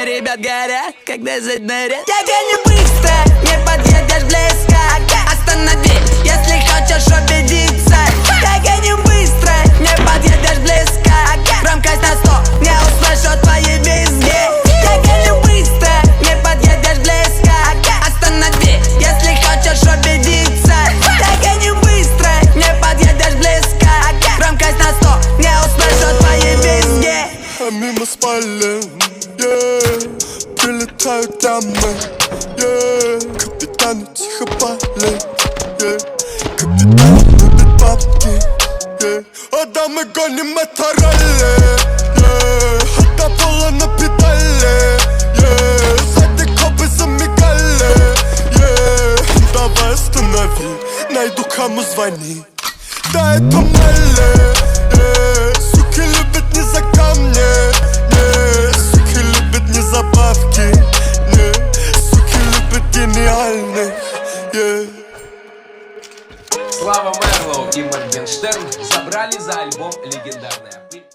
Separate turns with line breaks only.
ребят горят, когда заднарят. Я гоню быстро, не подъедешь близко. Останови, если хочешь убедиться. Я гоню быстро, не подъедешь близко. Громкость на 100, не услышу твои визги. Я гоню быстро, не подъедешь близко. Останови, если хочешь убедиться. Я гоню быстро, не подъедешь близко. Громкость на 100, не услышу твои визги.
А мимо спален, прилетают дамы, капитану тихо палят, капитан любит бабки, а дамы гоним это ралли, от до пола на педали, сзади копы замигали, давай останови, найду кому звони. Да это Мэлли, суки любят не за камни, суки любят не за бабки, суки любят гениальных.
Слава Мерлоу и Моргенштерн забрали за альбом «Легендарная».